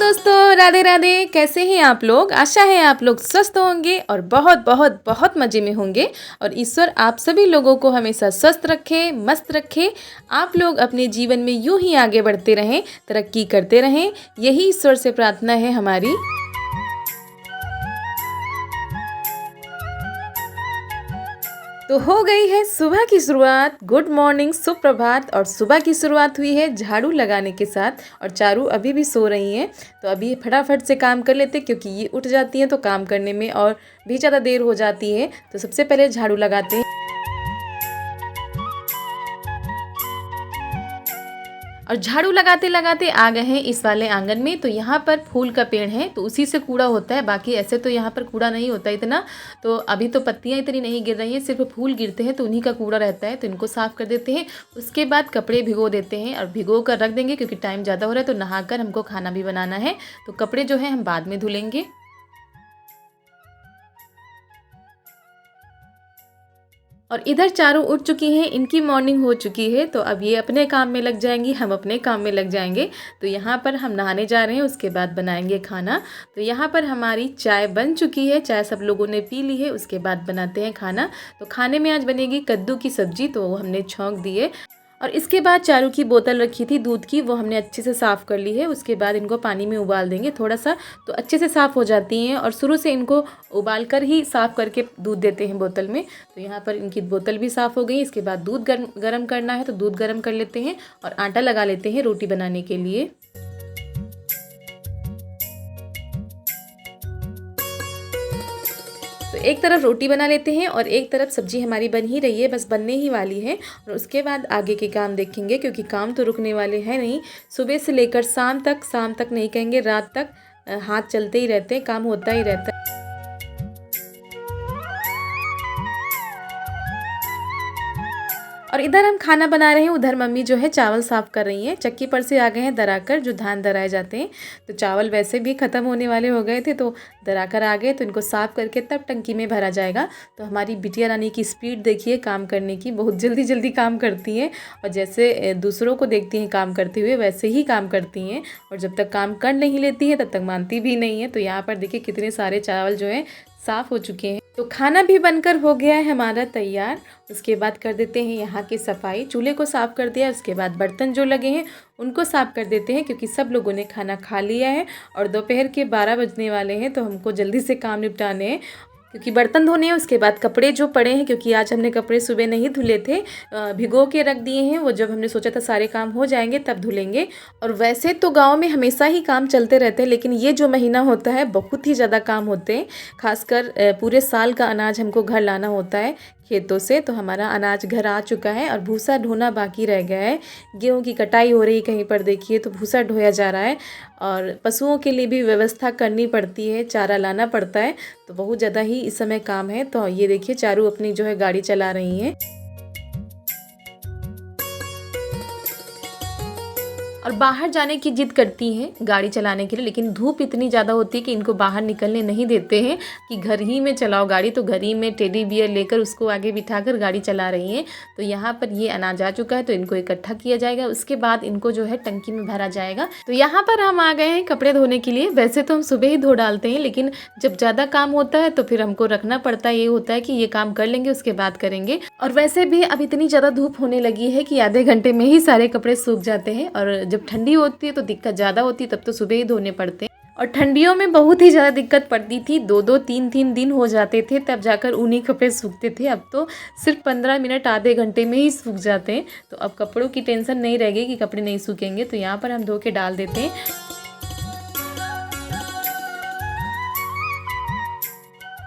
दोस्तों, राधे राधे। कैसे हैं आप लोग? आशा है आप लोग स्वस्थ होंगे और बहुत बहुत बहुत मज़े में होंगे। और ईश्वर आप सभी लोगों को हमेशा स्वस्थ रखे, मस्त रखे। आप लोग अपने जीवन में यूं ही आगे बढ़ते रहें, तरक्की करते रहें, यही ईश्वर से प्रार्थना है हमारी। तो हो गई है सुबह की शुरुआत। गुड मॉर्निंग, सुप्रभात। और सुबह की शुरुआत हुई है झाड़ू लगाने के साथ। और चारू अभी भी सो रही हैं, तो अभी फटाफट से काम कर लेते क्योंकि ये उठ जाती हैं तो काम करने में और भी ज़्यादा देर हो जाती है। तो सबसे पहले झाड़ू लगाते हैं। और झाड़ू लगाते लगाते आ गए हैं इस वाले आंगन में। तो यहाँ पर फूल का पेड़ है तो उसी से कूड़ा होता है, बाकी ऐसे तो यहाँ पर कूड़ा नहीं होता इतना। तो अभी तो पत्तियाँ इतनी नहीं गिर रही हैं, सिर्फ फूल गिरते हैं तो उन्हीं का कूड़ा रहता है, तो इनको साफ़ कर देते हैं। उसके बाद कपड़े भिगो देते हैं और भिगो कर रख देंगे क्योंकि टाइम ज़्यादा हो रहा है। तो नहाकर हमको खाना भी बनाना है, तो कपड़े जो है हम बाद में धुलेंगे। और इधर चारों उठ चुकी हैं, इनकी मॉर्निंग हो चुकी है। तो अब ये अपने काम में लग जाएंगी, हम अपने काम में लग जाएंगे। तो यहाँ पर हम नहाने जा रहे हैं, उसके बाद बनाएंगे खाना। तो यहाँ पर हमारी चाय बन चुकी है, चाय सब लोगों ने पी ली है। उसके बाद बनाते हैं खाना। तो खाने में आज बनेगी कद्दू की सब्जी, तो वो हमने छौंक दी है। और इसके बाद चारू की बोतल रखी थी दूध की, वो हमने अच्छे से साफ़ कर ली है। उसके बाद इनको पानी में उबाल देंगे थोड़ा सा, तो अच्छे से साफ़ हो जाती हैं। और शुरू से इनको उबाल कर ही साफ़ करके दूध देते हैं बोतल में। तो यहाँ पर इनकी बोतल भी साफ़ हो गई। इसके बाद दूध गरम करना है, तो दूध गरम कर लेते हैं और आटा लगा लेते हैं रोटी बनाने के लिए। तो एक तरफ रोटी बना लेते हैं और एक तरफ सब्जी हमारी बन ही रही है, बस बनने ही वाली है। और उसके बाद आगे के काम देखेंगे क्योंकि काम तो रुकने वाले हैं नहीं। सुबह से लेकर शाम तक नहीं कहेंगे, रात तक हाथ चलते ही रहते हैं, काम होता ही रहता है। और इधर हम खाना बना रहे हैं, उधर मम्मी जो है चावल साफ़ कर रही हैं। चक्की पर से आ गए हैं दराकर, जो धान दराए जाते हैं। तो चावल वैसे भी ख़त्म होने वाले हो गए थे, तो दराकर आ गए, तो इनको साफ़ करके तब टंकी में भरा जाएगा। तो हमारी बिटिया रानी की स्पीड देखिए काम करने की, बहुत जल्दी जल्दी काम करती हैं। और जैसे दूसरों को देखती हैं काम करते हुए, वैसे ही काम करती हैं। और जब तक काम कर नहीं लेती हैं तब तक मानती भी नहीं है। तो यहाँ पर देखिए कितने सारे चावल जो हैं साफ़ हो चुके हैं। तो खाना भी बनकर हो गया है हमारा तैयार। उसके बाद कर देते हैं यहाँ की सफाई। चूल्हे को साफ़ कर दिया, उसके बाद बर्तन जो लगे हैं उनको साफ़ कर देते हैं क्योंकि सब लोगों ने खाना खा लिया है और दोपहर के 12 बजने वाले हैं। तो हमको जल्दी से काम निपटाने हैं क्योंकि बर्तन धोने हैं। उसके बाद कपड़े जो पड़े हैं, क्योंकि आज हमने कपड़े सुबह नहीं धुले थे, भिगो के रख दिए हैं। वो जब हमने सोचा था सारे काम हो जाएंगे तब धुलेंगे। और वैसे तो गांव में हमेशा ही काम चलते रहते हैं, लेकिन ये जो महीना होता है बहुत ही ज़्यादा काम होते हैं। खासकर पूरे साल का अनाज हमको घर लाना होता है खेतों से। तो हमारा अनाज घर आ चुका है और भूसा ढोना बाकी रह गया है। गेहूं की कटाई हो रही, कहीं पर देखिए तो भूसा ढोया जा रहा है। और पशुओं के लिए भी व्यवस्था करनी पड़ती है, चारा लाना पड़ता है। तो बहुत ज़्यादा ही इस समय काम है। तो ये देखिए चारू अपनी जो है गाड़ी चला रही हैं। और बाहर जाने की जिद करती हैं गाड़ी चलाने के लिए, लेकिन धूप इतनी ज़्यादा होती है कि इनको बाहर निकलने नहीं देते हैं कि घर ही में चलाओ गाड़ी। तो घर ही में टेडी बियर लेकर उसको आगे बिठाकर गाड़ी चला रही हैं। तो यहाँ पर ये अनाज आ चुका है, तो इनको इकट्ठा किया जाएगा। उसके बाद इनको जो है टंकी में भरा जाएगा। तो यहाँ पर हम आ गए हैं कपड़े धोने के लिए। वैसे तो हम सुबह ही धो डालते हैं, लेकिन जब ज़्यादा काम होता है तो फिर हमको रखना पड़ता है। ये होता है कि ये काम कर लेंगे उसके बाद करेंगे। और वैसे भी अब इतनी ज़्यादा धूप होने लगी है कि आधे घंटे में ही सारे कपड़े सूख जाते हैं। और जब ठंडी होती है तो दिक्कत ज़्यादा होती है, तब तो सुबह ही धोने पड़ते हैं। और ठंडियों में बहुत ही ज़्यादा दिक्कत पड़ती थी, 2-2 3-3 दिन हो जाते थे तब जाकर ऊनी कपड़े सूखते थे। अब तो सिर्फ 15 मिनट आधे घंटे में ही सूख जाते हैं। तो अब कपड़ों की टेंशन नहीं रहेगी कि कपड़े नहीं सूखेंगे। तो यहाँ पर हम धो के डाल देते हैं।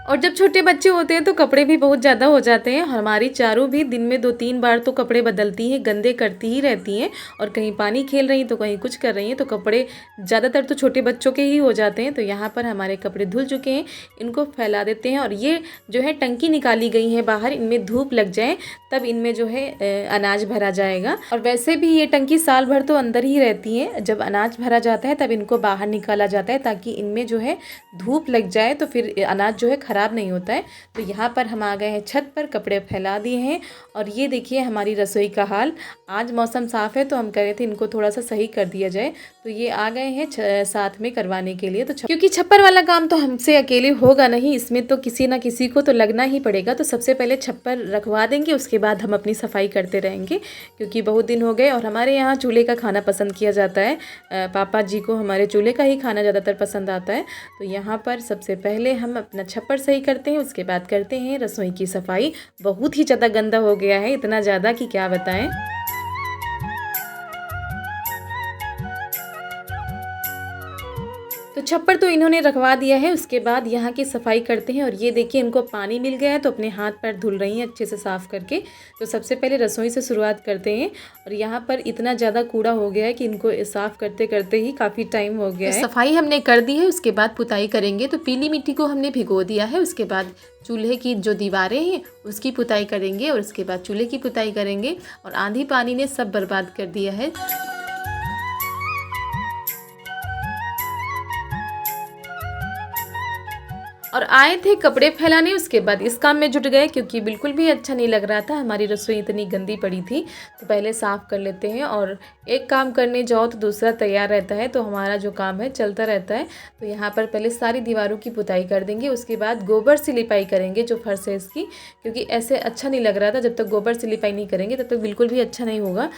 और जब छोटे बच्चे होते हैं तो कपड़े भी बहुत ज़्यादा हो जाते हैं। हमारी चारू भी दिन में 2-3 बार तो कपड़े बदलती हैं, गंदे करती ही रहती हैं। और कहीं पानी खेल रही हैं तो कहीं कुछ कर रही हैं, तो कपड़े ज़्यादातर तो छोटे बच्चों के ही हो जाते हैं। तो यहाँ पर हमारे कपड़े धुल चुके हैं, इनको फैला देते हैं। और ये जो है टंकी निकाली गई है बाहर, इनमें धूप लग जाए तब इनमें जो है अनाज भरा जाएगा। और वैसे भी ये टंकी साल भर तो अंदर ही रहती है, जब अनाज भरा जाता है तब इनको बाहर निकाला जाता है ताकि इनमें जो है धूप लग जाए तो फिर अनाज जो है ख़राब नहीं होता है। तो यहाँ पर हम आ गए हैं छत पर, कपड़े फैला दिए हैं और ये देखिए हमारी रसोई का हाल। आज मौसम साफ़ है तो हम कह रहे थे इनको थोड़ा सा सही कर दिया जाए, तो ये आ गए हैं साथ में करवाने के लिए। तो क्योंकि छप्पर वाला काम तो हमसे अकेले होगा नहीं, इसमें तो किसी ना किसी को तो लगना ही पड़ेगा। तो सबसे पहले छप्पर रखवा देंगे, उसके बाद हम अपनी सफाई करते रहेंगे, क्योंकि बहुत दिन हो गए। और हमारे यहाँ चूल्हे का खाना पसंद किया जाता है, पापा जी को हमारे चूल्हे का ही खाना ज़्यादातर पसंद आता है। तो यहाँ पर सबसे पहले हम अपना छप्पर सही करते हैं, उसके बाद करते हैं रसोई की सफाई। बहुत ही ज़्यादा गंदा हो गया है, इतना ज़्यादा कि क्या बताएं। तो छप्पर तो इन्होंने रखवा दिया है, उसके बाद यहाँ की सफाई करते हैं। और ये देखिए इनको पानी मिल गया है तो अपने हाथ पैर धुल रही हैं अच्छे से साफ़ करके। तो सबसे पहले रसोई से शुरुआत करते हैं। और यहाँ पर इतना ज़्यादा कूड़ा हो गया है कि इनको साफ़ करते करते ही काफ़ी टाइम हो गया है। सफाई हमने कर दी है, उसके बाद पुताई करेंगे। तो पीली मिट्टी को हमने भिगो दिया है, उसके बाद चूल्हे की जो दीवारें हैं उसकी पुताई करेंगे और उसके बाद चूल्हे की पुताई करेंगे। और आंधी पानी ने सब बर्बाद कर दिया है। और आए थे कपड़े फैलाने, उसके बाद इस काम में जुट गए, क्योंकि बिल्कुल भी अच्छा नहीं लग रहा था, हमारी रसोई इतनी गंदी पड़ी थी। तो पहले साफ़ कर लेते हैं, और एक काम करने जाओ तो दूसरा तैयार रहता है, तो हमारा जो काम है चलता रहता है। तो यहाँ पर पहले सारी दीवारों की पुताई कर देंगे, उसके बाद गोबर से लिपाई करेंगे जो फर्श है इसकी, क्योंकि ऐसे अच्छा नहीं लग रहा था। जब तक गोबर से लिपाई नहीं करेंगे तब तक बिल्कुल भी अच्छा नहीं होगा।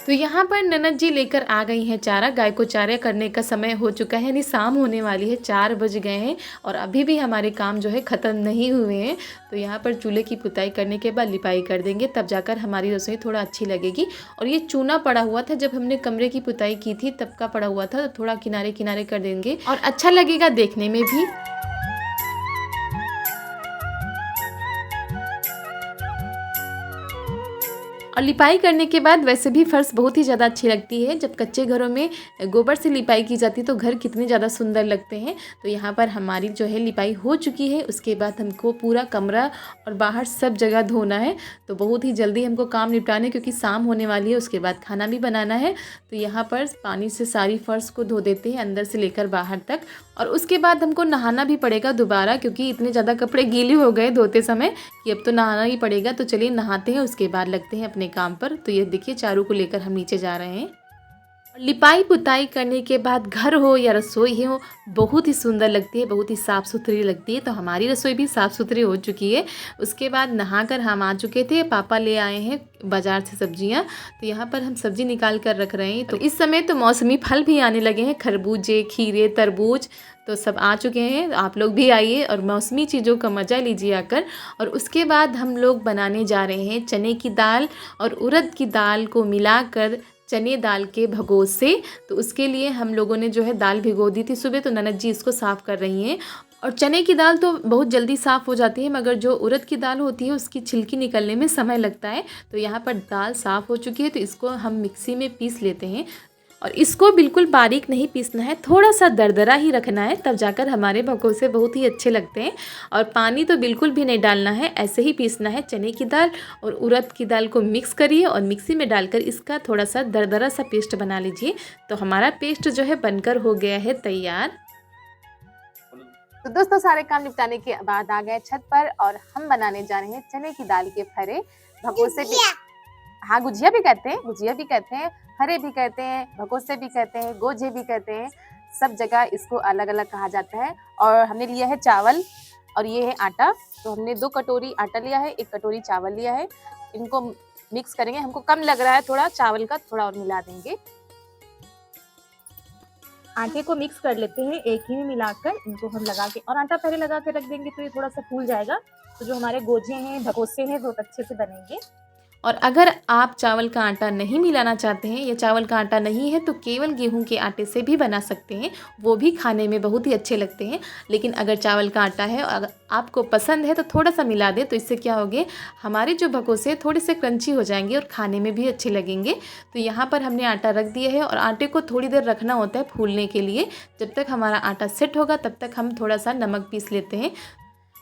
तो यहाँ पर ननद जी लेकर आ गई हैं चारा। गाय को चारा करने का समय हो चुका है, यानी शाम होने वाली है, 4 बज गए हैं और अभी भी हमारे काम जो है ख़त्म नहीं हुए हैं। तो यहाँ पर चूल्हे की पुताई करने के बाद लिपाई कर देंगे, तब जाकर हमारी रसोई थोड़ा अच्छी लगेगी। और ये चूना पड़ा हुआ था, जब हमने कमरे की पुताई की थी तब का पड़ा हुआ था, तो थोड़ा किनारे किनारे कर देंगे और अच्छा लगेगा देखने में भी। और लिपाई करने के बाद वैसे भी फ़र्श बहुत ही ज़्यादा अच्छी लगती है। जब कच्चे घरों में गोबर से लिपाई की जाती है तो घर कितने ज़्यादा सुंदर लगते हैं। तो यहाँ पर हमारी जो है लिपाई हो चुकी है, उसके बाद हमको पूरा कमरा और बाहर सब जगह धोना है। तो बहुत ही जल्दी हमको काम निपटाना है, क्योंकि शाम होने वाली है, उसके बाद खाना भी बनाना है। तो यहाँ पर पानी से सारी फ़र्श को धो देते हैं, अंदर से लेकर बाहर तक। और उसके बाद हमको नहाना भी पड़ेगा दोबारा, क्योंकि इतने ज़्यादा कपड़े गीले हो गए धोते समय कि अब तो नहाना ही पड़ेगा। तो चलिए नहाते हैं, उसके बाद लगते हैं अपने काम पर। तो ये देखिए चारू को लेकर हम नीचे जा रहे हैं। लिपाई पुताई करने के बाद घर हो या रसोई हो बहुत ही सुंदर लगती है, बहुत ही साफ़ सुथरी लगती है। तो हमारी रसोई भी साफ़ सुथरी हो चुकी है। उसके बाद नहाकर हम आ चुके थे, पापा ले आए हैं बाज़ार से सब्जियां। तो यहाँ पर हम सब्जी निकाल कर रख रहे हैं। तो इस समय तो मौसमी फल भी आने लगे हैं, खरबूजे, खीरे, तरबूज तो सब आ चुके हैं। आप लोग भी आइए और मौसमी चीज़ों का मज़ा लीजिए आकर। और उसके बाद हम लोग बनाने जा रहे हैं चने की दाल और उड़द की दाल को मिलाकर चने दाल के भगोस से। तो उसके लिए हम लोगों ने जो है दाल भिगो दी थी सुबह, तो ननद जी इसको साफ़ कर रही हैं। और चने की दाल तो बहुत जल्दी साफ़ हो जाती है, मगर जो उड़द की दाल होती है उसकी छिलकी निकलने में समय लगता है। तो यहाँ पर दाल साफ़ हो चुकी है, तो इसको हम मिक्सी में पीस लेते हैं। और इसको बिल्कुल बारीक नहीं पीसना है, थोड़ा सा दरदरा ही रखना है, तब जाकर हमारे भगोसे बहुत ही अच्छे लगते हैं। और पानी तो बिल्कुल भी नहीं डालना है, ऐसे ही पीसना है। चने की दाल और उड़द की दाल को मिक्स करिए और मिक्सी में डालकर इसका थोड़ा सा दरदरा सा पेस्ट बना लीजिए। तो हमारा पेस्ट जो है बनकर हो गया है तैयार। तो दोस्तों सारे काम निपटाने के बाद आ गए छत पर और हम बनाने जा रहे हैं चने की दाल के फरे। भगोसे भी, हाँ गुजिया भी कहते हैं, गुजिया भी कहते हैं, फरे भी कहते हैं, भगोसे भी कहते हैं, गोजे भी कहते हैं, सब जगह इसको अलग अलग कहा जाता है। और हमने लिया है चावल और ये है आटा। तो हमने 2 कटोरी आटा लिया है, 1 कटोरी चावल लिया है। इनको मिक्स करेंगे, हमको कम लग रहा है थोड़ा चावल का, थोड़ा और मिला देंगे। आटे को मिक्स कर लेते हैं एक ही में मिलाकर, इनको हम लगा के, और आटा पहले लगा के रख देंगे तो ये थोड़ा सा फूल जाएगा। तो जो हमारे गोजे हैं, भगोसे हैं, बहुत अच्छे से बनेंगे। और अगर आप चावल का आटा नहीं मिलाना चाहते हैं या चावल का आटा नहीं है तो केवल गेहूं के आटे से भी बना सकते हैं, वो भी खाने में बहुत ही अच्छे लगते हैं। लेकिन अगर चावल का आटा है और अगर आपको पसंद है तो थोड़ा सा मिला दें, तो इससे क्या होगा, हमारे जो भगोसे थोड़े से क्रंची हो जाएंगे और खाने में भी अच्छे लगेंगे। तो यहाँ पर हमने आटा रख दिया है और आटे को थोड़ी देर रखना होता है फूलने के लिए। जब तक हमारा आटा सेट होगा तब तक हम थोड़ा सा नमक पीस लेते हैं।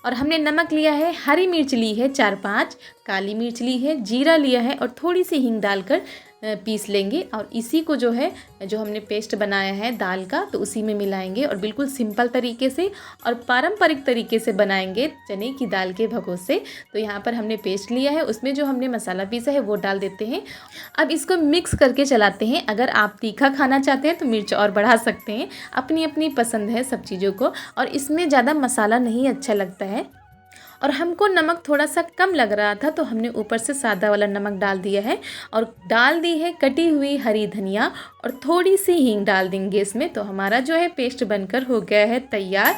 और हमने नमक लिया है, हरी मिर्च ली है 4-5, काली मिर्च ली है, जीरा लिया है और थोड़ी सी हींग डालकर पीस लेंगे और इसी को जो है जो हमने पेस्ट बनाया है दाल का तो उसी में मिलाएंगे और बिल्कुल सिंपल तरीके से और पारंपरिक तरीके से बनाएंगे चने की दाल के भगोसे। तो यहाँ पर हमने पेस्ट लिया है, उसमें जो हमने मसाला पीसा है वो डाल देते हैं। अब इसको मिक्स करके चलाते हैं। अगर आप तीखा खाना चाहते हैं तो मिर्च और बढ़ा सकते हैं, अपनी अपनी पसंद है सब चीज़ों को। और इसमें ज़्यादा मसाला नहीं अच्छा लगता है और हमको नमक थोड़ा सा कम लग रहा था तो हमने ऊपर से सादा वाला नमक डाल दिया है और डाल दी है कटी हुई हरी धनिया और थोड़ी सी हींग डाल देंगे इसमें। तो हमारा जो है पेस्ट बनकर हो गया है तैयार।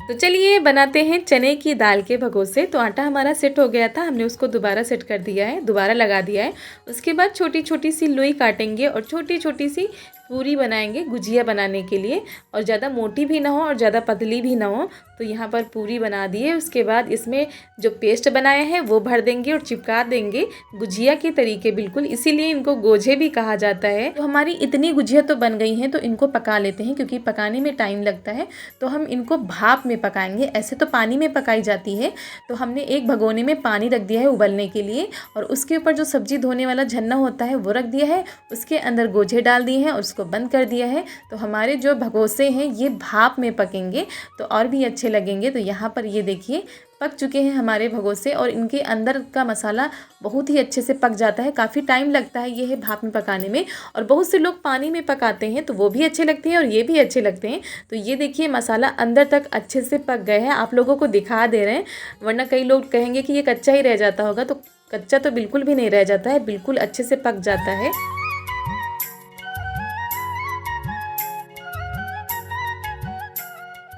तो चलिए बनाते हैं चने की दाल के भगोसे। तो आटा हमारा सेट हो गया था, हमने उसको दोबारा सेट कर दिया है, दोबारा लगा दिया है। उसके बाद छोटी छोटी सी लोई काटेंगे और छोटी छोटी सी पूरी बनाएंगे गुजिया बनाने के लिए, और ज़्यादा मोटी भी ना हो और ज़्यादा पतली भी ना हो। तो यहाँ पर पूरी बना दिए। उसके बाद इसमें जो पेस्ट बनाया है वो भर देंगे और चिपका देंगे गुजिया के तरीके बिल्कुल, इसीलिए इनको गोझे भी कहा जाता है। तो हमारी इतनी गुजिया तो बन गई हैं तो इनको पका लेते हैं, क्योंकि पकाने में टाइम लगता है तो हम इनको भाप में पकाएंगे। ऐसे तो पानी में पकाई जाती है, तो हमने एक भगोने में पानी रख दिया है उबलने के लिए और उसके ऊपर जो सब्जी धोने वाला झन्ना होता है वो रख दिया है, उसके अंदर गोझे डाल दिए हैं और उसको बंद कर दिया है। तो हमारे जो भगोसे हैं ये भाप में पकेंगे तो और भी अच्छे लगेंगे। तो यहाँ पर ये देखिए पक चुके हैं हमारे भगोसे और इनके अंदर का मसाला बहुत ही अच्छे से पक जाता है। काफ़ी टाइम लगता है ये है भाप में पकाने में, और बहुत से लोग पानी में पकाते हैं तो वो भी अच्छे लगते हैं और ये भी अच्छे लगते हैं। तो ये देखिए मसाला अंदर तक अच्छे से पक गए हैं, आप लोगों को दिखा दे रहे हैं, वरना कई लोग कहेंगे कि ये कच्चा ही रह जाता होगा। तो कच्चा तो बिल्कुल भी नहीं रह जाता है, बिल्कुल अच्छे से पक जाता है।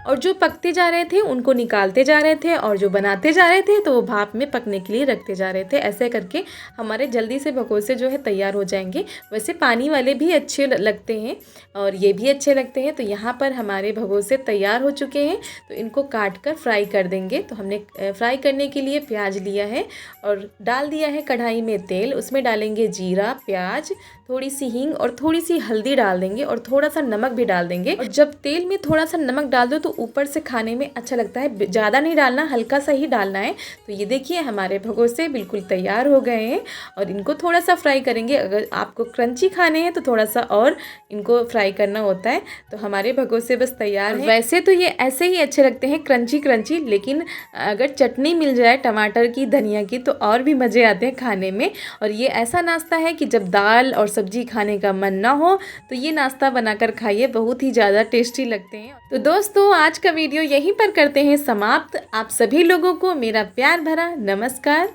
और जो पकते जा रहे थे उनको निकालते जा रहे थे और जो बनाते जा रहे थे तो वो भाप में पकने के लिए रखते जा रहे थे। ऐसे करके हमारे जल्दी से भगोसे जो है तैयार हो जाएंगे। वैसे पानी वाले भी अच्छे लगते हैं और ये भी अच्छे लगते हैं। तो यहाँ पर हमारे भगोसे तैयार हो चुके हैं, तो इनको काट कर फ्राई कर देंगे। तो हमने फ्राई करने के लिए प्याज लिया है और डाल दिया है कढ़ाई में तेल, उसमें डालेंगे जीरा, प्याज, थोड़ी सी हींग और थोड़ी सी हल्दी डाल देंगे और थोड़ा सा नमक भी डाल देंगे। और जब तेल में थोड़ा सा नमक डाल दो तो ऊपर से खाने में अच्छा लगता है, ज़्यादा नहीं डालना, हल्का सा ही डालना है। तो ये देखिए हमारे भगोसे बिल्कुल तैयार हो गए हैं और इनको थोड़ा सा फ्राई करेंगे। अगर आपको क्रंची खाने हैं तो थोड़ा सा और इनको फ्राई करना होता है। तो हमारे भगोसे बस तैयार हैं। वैसे तो ये ऐसे ही अच्छे लगते हैं क्रंची क्रंची, लेकिन अगर चटनी मिल जाए टमाटर की, धनिया की, तो और भी मज़े आते हैं खाने में। और ये ऐसा नाश्ता है कि जब दाल और सब्जी खाने का मन ना हो तो ये नाश्ता बनाकर खाइए, बहुत ही ज़्यादा टेस्टी लगते हैं। तो दोस्तों आज का वीडियो यहीं पर करते हैं समाप्त। आप सभी लोगों को मेरा प्यार भरा नमस्कार।